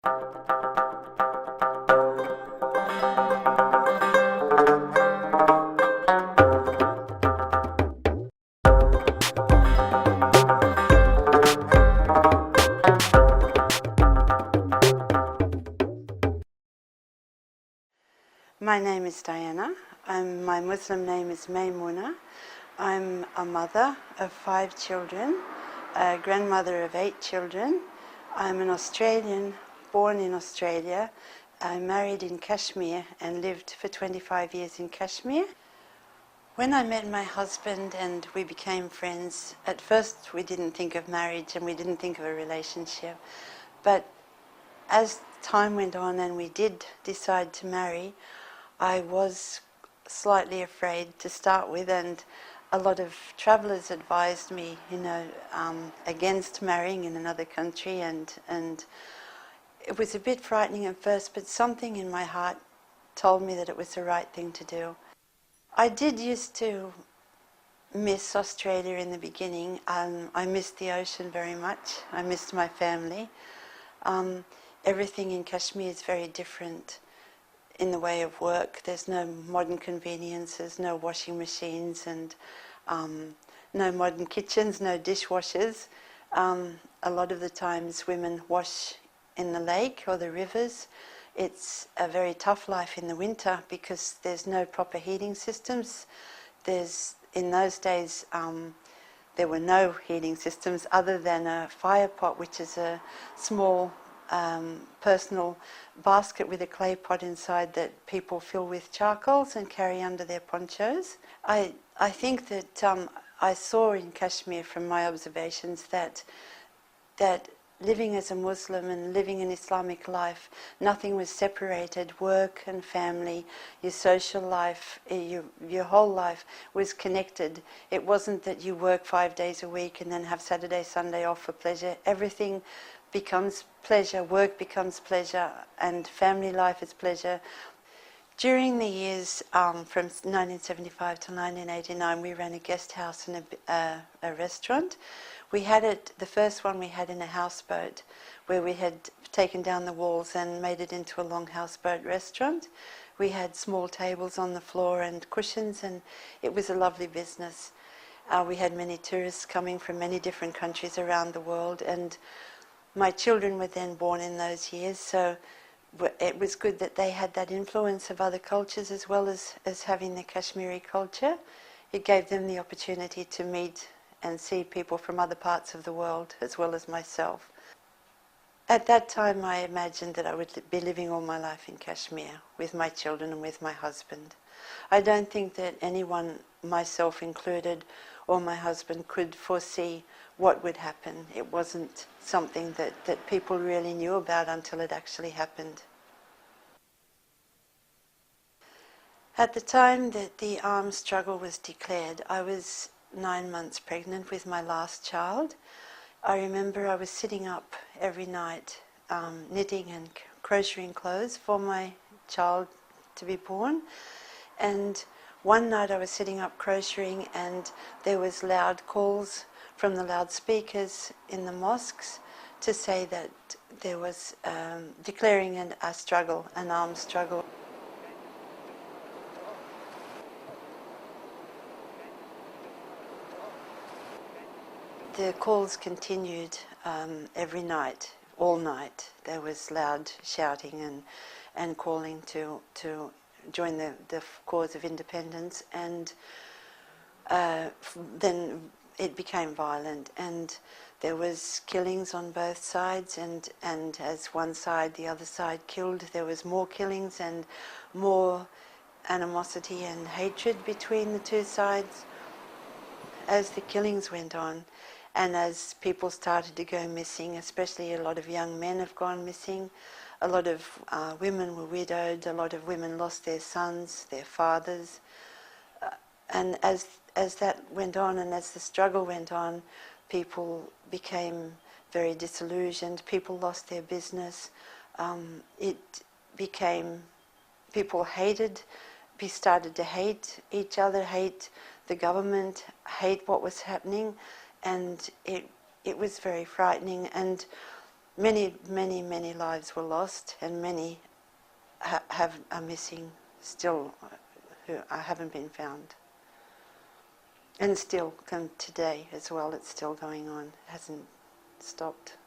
My name is Diana. My Muslim name is Maymuna. I'm a mother of 5 children, a grandmother of 8 children. I'm an Australian, born in Australia. I married in Kashmir and lived for 25 years in Kashmir. When I met my husband and we became friends, at first we didn't think of marriage and we didn't think of a relationship. But as time went on and we did decide to marry, I was slightly afraid to start with, and a lot of travellers advised me, against marrying in another country, and it was a bit frightening at first, but something in my heart told me that it was the right thing to do. I did used to miss Australia in the beginning. I missed the ocean very much. I missed my family. Everything in Kashmir is very different in the way of work. There's no modern conveniences, no washing machines, and no modern kitchens, no dishwashers. A lot of the times women wash in the lake or the rivers. It's a very tough life in the winter because there's no proper heating systems. In those days, there were no heating systems other than a fire pot, which is a small personal basket with a clay pot inside that people fill with charcoals and carry under their ponchos. I think that I saw in Kashmir from my observations that living as a Muslim and living an Islamic life, nothing was separated. Work and family, your social life, your whole life was connected. It wasn't that you work 5 days a week and then have Saturday, Sunday off for pleasure. Everything becomes pleasure, work becomes pleasure, and family life is pleasure. During the years from 1975 to 1989, we ran a guest house and a restaurant. We had it, the first one we had in a houseboat, where we had taken down the walls and made it into a long houseboat restaurant. We had small tables on the floor and cushions, and it was a lovely business. We had many tourists coming from many different countries around the world, and my children were then born in those years, so it was good that they had that influence of other cultures as well as having the Kashmiri culture. It gave them the opportunity to meet and see people from other parts of the world as well as myself. At that time I imagined that I would be living all my life in Kashmir with my children and with my husband. I don't think that anyone, myself included, or my husband could foresee what would happen. It wasn't something that people really knew about until it actually happened. At the time that the armed struggle was declared, I was 9 months pregnant with my last child. I remember I was sitting up every night knitting and crocheting clothes for my child to be born, and one night I was sitting up crocheting and there was loud calls from the loudspeakers in the mosques to say that there was declaring a struggle, an armed struggle. The calls continued every night, all night. There was loud shouting and calling to join the cause of independence, and then it became violent, and there was killings on both sides, and as one side, the other side killed, there was more killings and more animosity and hatred between the two sides. As the killings went on, and as people started to go missing, especially a lot of young men have gone missing, a lot of women were widowed, a lot of women lost their sons, their fathers, and as that went on and as the struggle went on, people became very disillusioned, people lost their business, it became, people hated, we started to hate each other, hate the government, hate what was happening, and it was very frightening. And many lives were lost, and many are missing still, who haven't been found. And still, today as well, it's still going on, hasn't stopped.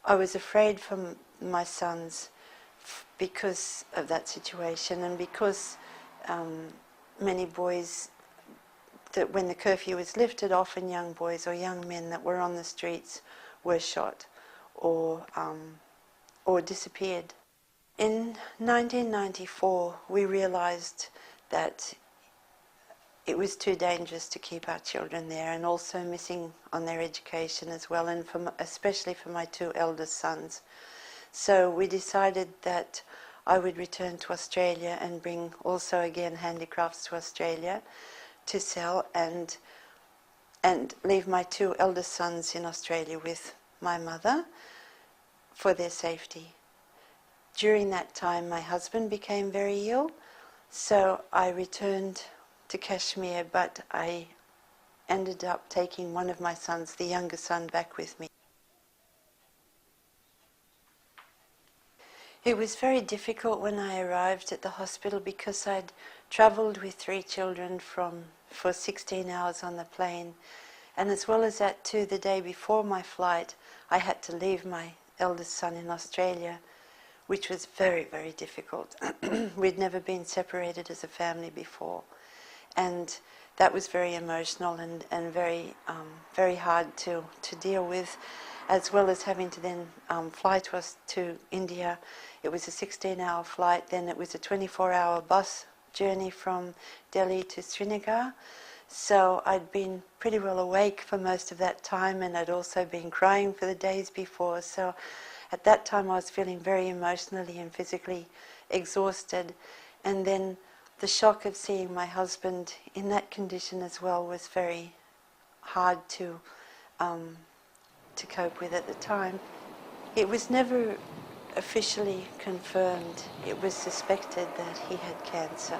I was afraid for my sons because of that situation, and because many boys, that when the curfew was lifted, often young boys or young men that were on the streets were shot or disappeared. In 1994, we realized that it was too dangerous to keep our children there, and also missing on their education as well, and especially for my two eldest sons. So we decided that I would return to Australia and bring also again handicrafts to Australia to sell, and leave my two eldest sons in Australia with my mother for their safety. During that time my husband became very ill, so I returned to Kashmir, but I ended up taking one of my sons, the younger son, back with me. It was very difficult when I arrived at the hospital, because I'd travelled with 3 children for 16 hours on the plane, and as well as that too, the day before my flight I had to leave my eldest son in Australia, which was very, very difficult. We'd never been separated as a family before, and that was very emotional and very very hard to deal with, as well as having to then fly to us to India. It was a 16-hour flight, then it was a 24-hour bus journey from Delhi to Srinagar. So I'd been pretty well awake for most of that time, and I'd also been crying for the days before. So at that time I was feeling very emotionally and physically exhausted, and then the shock of seeing my husband in that condition as well was very hard to cope with at the time. It was never officially confirmed. It was suspected that he had cancer,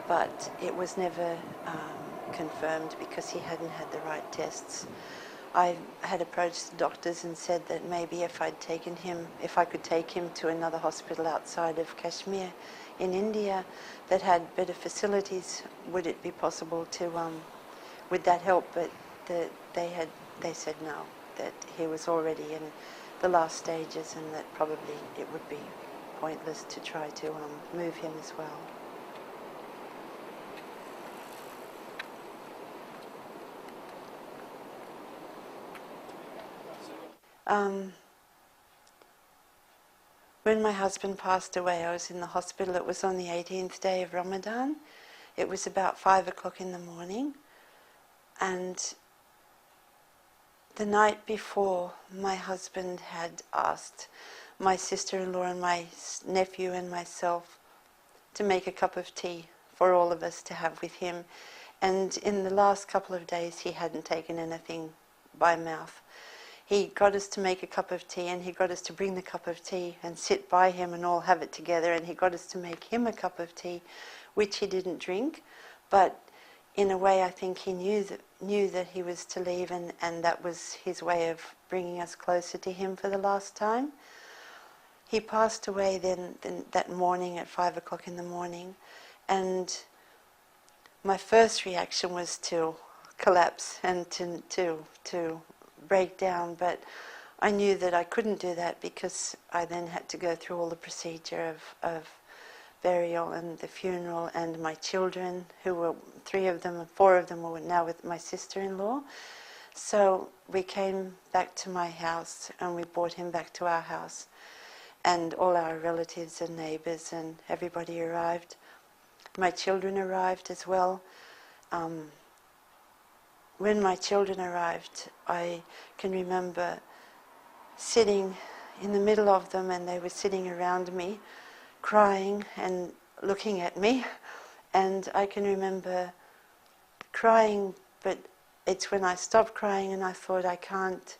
but it was never confirmed because he hadn't had the right tests. I had approached the doctors and said that maybe if I could take him to another hospital outside of Kashmir in India that had better facilities, would it be possible to, would that help? But they said no, that he was already in the last stages, and that probably it would be pointless to try to move him as well. When my husband passed away, I was in the hospital. It was on the 18th day of Ramadan. It was about 5 o'clock in the morning, and the night before, my husband had asked my sister-in-law and my nephew and myself to make a cup of tea for all of us to have with him. And in the last couple of days, he hadn't taken anything by mouth. He got us to make a cup of tea, and he got us to bring the cup of tea and sit by him and all have it together, and he got us to make him a cup of tea, which he didn't drink, but in a way I think he knew that he was to leave, and that was his way of bringing us closer to him for the last time. He passed away then that morning at 5 o'clock in the morning, and my first reaction was to collapse and to break down, but I knew that I couldn't do that because I then had to go through all the procedure of burial and the funeral, and my children, who were 4 of them were now with my sister-in-law. So we came back to my house and we brought him back to our house, and all our relatives and neighbours and everybody arrived. My children arrived as well. When my children arrived, I can remember sitting in the middle of them, and they were sitting around me, crying and looking at me, and I can remember crying, but it's when I stopped crying and I thought, I can't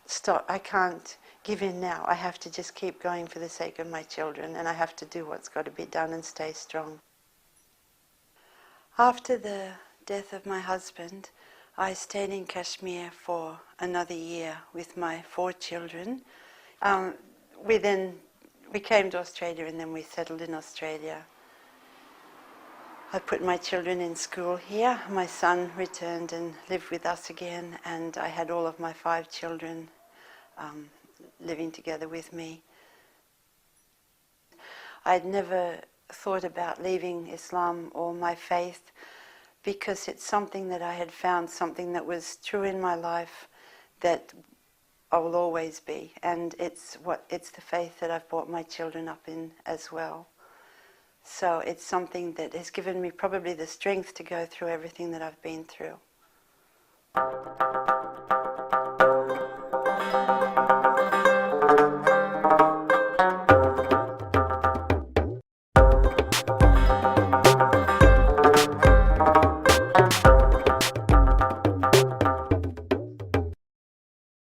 stop, I can't give in now. I have to just keep going for the sake of my children, and I have to do what's got to be done and stay strong. After the death of my husband, I stayed in Kashmir for another year with my 4 children. We came to Australia and then we settled in Australia. I put my children in school here. My son returned and lived with us again, and I had all of my 5 children living together with me. I'd never thought about leaving Islam or my faith because it's something that I had found, something that was true in my life that I will always be, and it's the faith that I've brought my children up in as well. So it's something that has given me probably the strength to go through everything that I've been through.